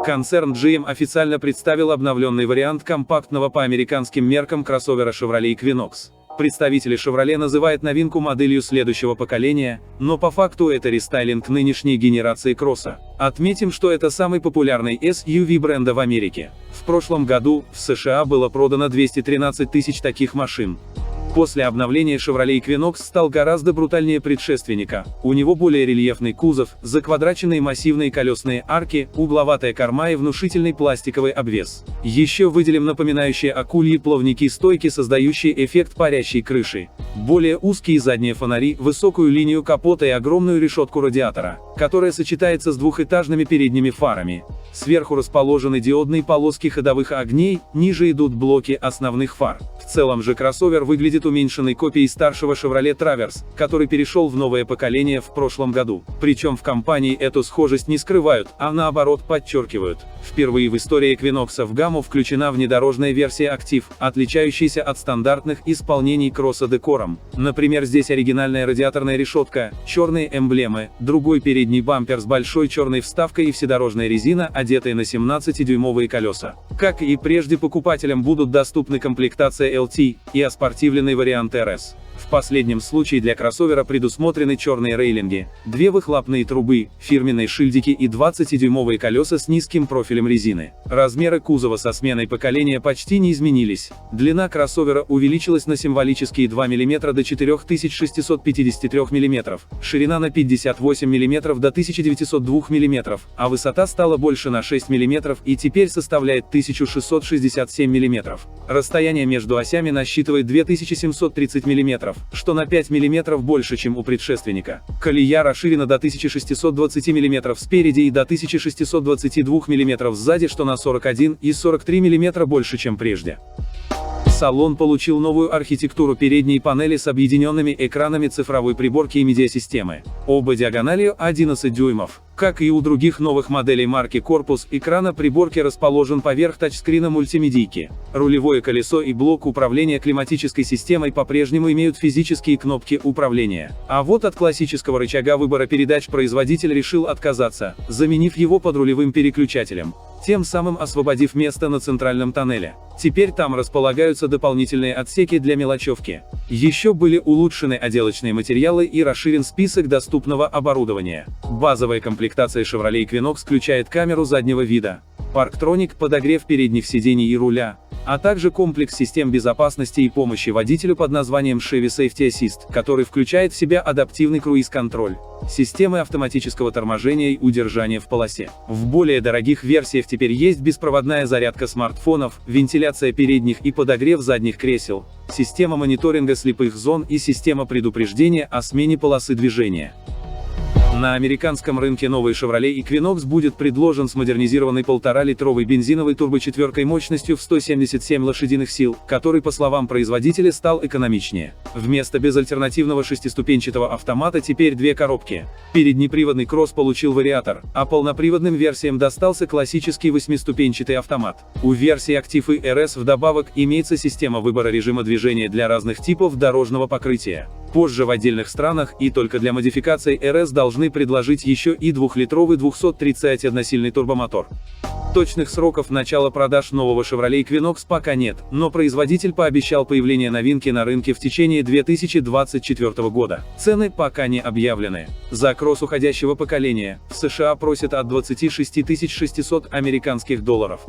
Концерн GM официально представил обновленный вариант компактного по американским меркам кроссовера Chevrolet Equinox. Представители Chevrolet называют новинку моделью следующего поколения, но по факту это рестайлинг нынешней генерации кросса. Отметим, что это самый популярный SUV бренда в Америке. В прошлом году в США было продано 213 тысяч таких машин. После обновления Chevrolet Equinox стал гораздо брутальнее предшественника. У него более рельефный кузов, заквадраченные массивные колесные арки, угловатая корма и внушительный пластиковый обвес. Еще выделим напоминающие акульи плавники стойки, создающие эффект парящей крыши. Более узкие задние фонари, высокую линию капота и огромную решетку радиатора, которая сочетается с двухэтажными передними фарами. Сверху расположены диодные полоски ходовых огней, ниже идут блоки основных фар. В целом же кроссовер выглядит уменьшенной копией старшего Chevrolet Traverse, который перешел в новое поколение в прошлом году. Причем в компании эту схожесть не скрывают, а наоборот подчеркивают. Впервые в истории Equinox в гамму включена внедорожная версия Active, отличающаяся от стандартных исполнений кросса декором. Например, здесь оригинальная радиаторная решетка, черные эмблемы, другой передний бампер с большой черной вставкой и вседорожная резина, одетая на 17-дюймовые колеса. Как и прежде, покупателям будут доступны комплектация LT и оспортивленный вариант RS. В последнем случае для кроссовера предусмотрены черные рейлинги, две выхлопные трубы, фирменные шильдики и 20-дюймовые колеса с низким профилем резины. Размеры кузова со сменой поколения почти не изменились. Длина кроссовера увеличилась на символические 2 мм до 4653 мм, ширина на 58 мм до 1902 мм, а высота стала больше на 6 мм и теперь составляет 1667 мм. Расстояние между осями насчитывает 2730 мм, что на 5 мм больше, чем у предшественника. Колея расширена до 1620 мм спереди и до 1622 мм сзади, что на 41 и 43 мм больше, чем прежде. Салон получил новую архитектуру передней панели с объединенными экранами цифровой приборки и медиасистемы. Оба диагональю 11 дюймов. Как и у других новых моделей марки, корпус экрана приборки расположен поверх тачскрина мультимедийки. Рулевое колесо и блок управления климатической системой по-прежнему имеют физические кнопки управления. А вот от классического рычага выбора передач производитель решил отказаться, заменив его подрулевым переключателем, тем самым освободив место на центральном тоннеле. Теперь там располагаются дополнительные отсеки для мелочевки. Еще были улучшены отделочные материалы и расширен список доступного оборудования. Базовая комплектация Chevrolet Equinox включает камеру заднего вида, парктроник, подогрев передних сидений и руля, а также комплекс систем безопасности и помощи водителю под названием Chevy Safety Assist, который включает в себя адаптивный круиз-контроль, системы автоматического торможения и удержания в полосе. В более дорогих версиях теперь есть беспроводная зарядка смартфонов, вентиляция передних и подогрев задних кресел, система мониторинга слепых зон и система предупреждения о смене полосы движения. На американском рынке новый Chevrolet Equinox будет предложен с модернизированной 1,5-литровой бензиновой турбочетверкой мощностью в 177 лошадиных сил, который, по словам производителя, стал экономичнее. Вместо безальтернативного шестиступенчатого автомата теперь две коробки. Переднеприводный кросс получил вариатор, а полноприводным версиям достался классический восьмиступенчатый автомат. У версии Active и RS вдобавок имеется система выбора режима движения для разных типов дорожного покрытия. Позже в отдельных странах и только для модификаций RS должны предложить еще и 2-литровый 231-сильный турбомотор. Точных сроков начала продаж нового Chevrolet Equinox пока нет, но производитель пообещал появление новинки на рынке в течение 2024 года. Цены пока не объявлены. За кросс уходящего поколения в США просят от 26 600 американских долларов.